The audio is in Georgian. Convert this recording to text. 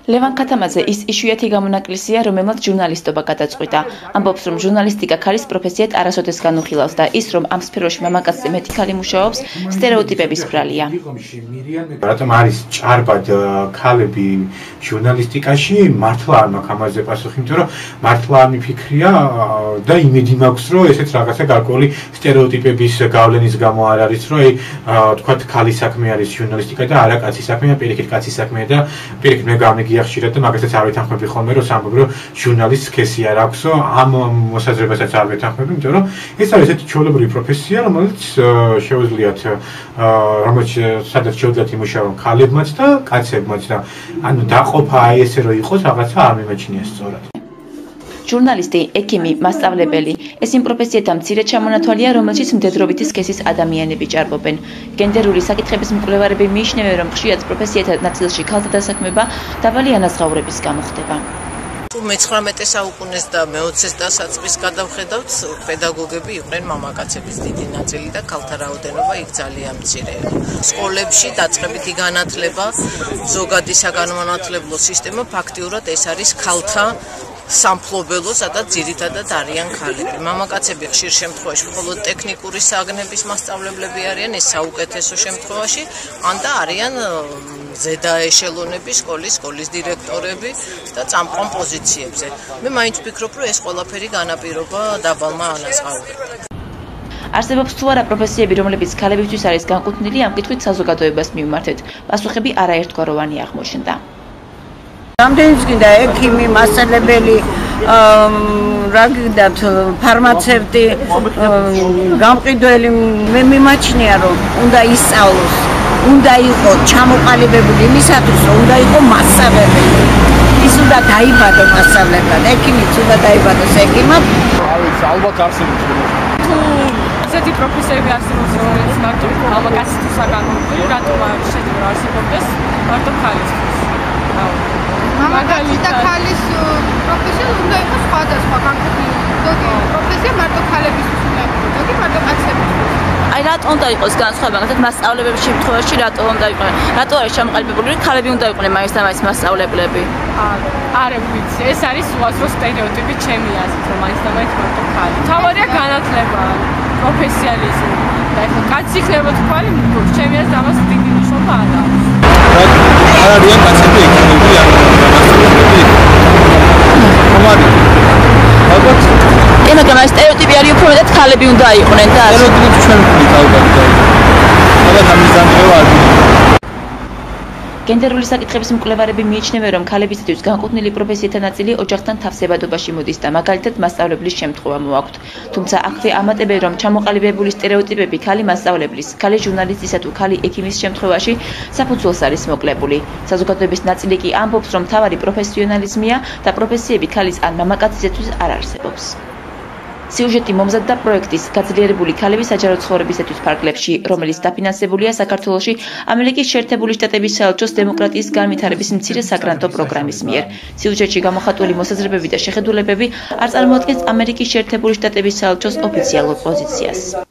ლევან ქათამაძე ის იშვიათი გამონაკლისია, რომელმაც ჟურნალისტობა გადაწყვიტა. ამბობს, რომ ჟურნალისტიკა ქალის პროფესიად არასოდეს განუხილავს და ის, რომ ამ სფეროში მამაკაცზე მეტი ქალი მუშაობს, სტერეოტიპების ბრალია. რატომ არის ჭარბად ქალები ჟურნალისტიკაში? მართლა არ მაქვს ამაზე პასუხი, იმიტომ რომ მართლა არ მიფიქრია და იმედი მაქვს, რომ ესეც რაღაცა გარკვეული სტერეოტიპების გავლენის გამო არ არის, რომ თქვათ ქალის საქმე არის ჟურნალისტიკა და არა კაცის საქმეა, პირიქით კაცის საქმეა და პირიქით მე გამიგია ხშირად და მაგასაც არ ვეთანხმები ხოლმე, რომ სამბობ რომ ჟურნალისტს სქესი არ აქვსო, ამ მოსაზრებასაც არ ვეთანხმები, იმიტომ რომ ეს არის ესეთი ჩვეულებრივი პროფესია, რომელიც შეუძლიათ სადაც შეუძლიათ იმუშაონ ქალებმაც და კაცებმაც და ანუ დაყოფა აი ესე რომ იყოს რაღაცა არ მიმაჩნია სწორად. ჟურნალისტი, ექიმი, მასწავლებელი, ეს იმ პროფესიათა მცირე ჩამონათვალია, რომელშიც მდედრობითი სქესის ადამიანები ჭარბობენ. გენდერული საკითხების მკვლევარები მიიჩნევენ, რომ ხშირად პროფესიათა ნაწილში ქალთა დასაქმება დაბალი ანაზღაურების გამო ხდება. მე-19 საუკუნეს და მე-20-ის დასაწყისს გადავხედავთ, პედაგოგები იყვნენ მამაკაცების დიდი ნაწილი და ქალთა რაოდენობა იქ ძალიან მცირეა. სკოლებში დაწყებითი განათლება, ზოგადი საგანმანათლებლო სისტემა ფაქტიურად ეს არის ქალთა სამფლობელო, სადაც ძირითადად არიან ქალები. მამაკაცები ხშირ შემთხვევაში მხოლოდ ტექნიკური საგნების მასწავლებლები არიან, ეს საუკეთესო შემთხვევაში, ან და არიან ზედა ეშელონები, სკოლის დირექტორები და წამყვან პოზიციებზე. მე მაინც ვფიქრობ, რომ ეს ყველაფერი განაპირობა დაბალმა ანაზღაურებამ. არსებობს თუ არა პროფესიები, რომლებიც ქალებისთვის არის განკუთვნილი, ამ კითხვით საზოგადოებას მივმართეთ. პასუხები არაერთგვაროვანი აღმოჩნდა. რამდენიც გინდა ექიმი, მასწავლებელი, რა გინდათ, ფარმაცევტი, გამყიდველი, მე მიმაჩნია, რომ უნდა ისწავლოს, უნდა იყოს ჩამოყალიბებული იმისათვის, რომ უნდა იყოს მასწავლებელი. ის უნდა დაიბადოს მასწავლებლად, ექიმიც უნდა დაიბადოს ექიმად. ალბათ არსებობს. თუ ასეთი პროფესიები არსებობს, რომელიც მარტო მამაკაცისთვის განკუთვნილი, რატომ არ შეიძლება არსებობდეს მარტო ქალისთვის? მამაკაცის და ქალის პროფესია უნდა იყოს სხვადასხვა განკუთვნილი. ზოგი პროფესია მარტო ქალებისთვის უნდა იყოს, ზოგი მარტო კაცებისთვის. აი რატომ უნდა იყოს განსხვავება, მაგალითად მასწავლებლების შემთხვევაში რატომ უნდა იყვნენ? რატო არის ჩამოყალიბებული, რომ ქალები უნდა იყვნენ მაინც და მაინც მასწავლებლები? არ ვიცი, ეს არის უაზრო სტერეოტიპი ჩემი აზრით, რომ მაინც და მაინც მარტო ქალი. თავარია განათლება, პროფესიალიზმი. და ეხლა კაცი იქნება თუ ქალი, ჩემი აზრით ამას დიდი მნიშვნელობა არ აქვს. არ არიან კაცები ექიმები, არ მასწავლებლები. ხომარი. ალბათ მაგრამ ეს სტერეოტიპი არის უფრო მეტად ქალები უნდა იყვნენ და სტერეოტიპი ჩვენ ვქნით ალბათ და ალბათ ამის დამღება არ გინდა. გენდერული საკითხების მკვლევარები მიიჩნევენ, რომ ქალებისათვის განკუთვნილი პროფესიათა ნაწილი ოჯახთან თავსებადობაში მოდის და მაგალითად მასწავლებლის შემთხვევა მოაქვთ. თუმცა აქვე ამატებენ, რომ ჩამოყალიბებული სტერეოტიპები ქალი მასწავლებლის, ქალი ჟურნალისტისა თუ ქალი ექიმის შემთხვევაში საფუძველს არის მოკლებული. საზოგადოების ნაწილი კი ამბობს, რომ მთავარი პროფესიონალიზმია და პროფესიები ქალის ან მამაკაცისათვის არ არსებობს. სიუჟეტი მომზადდა პროექტის გაძლიერებული ქალების საჯარო ცხოვრებისათვის ფარგლებში, რომელიც დაფინანსებულია საქართველოში ამერიკის შეერთებული შტატების საელჩოს დემოკრატიის განვითარების მცირე საგრანტო პროგრამის მიერ. სიუჟეტში გამოხატული მოსაზრებები და შეხედულებები არ წარმოადგენს ამერიკის შეერთებული შტატების საელჩოს ოფიციალურ პოზიციას.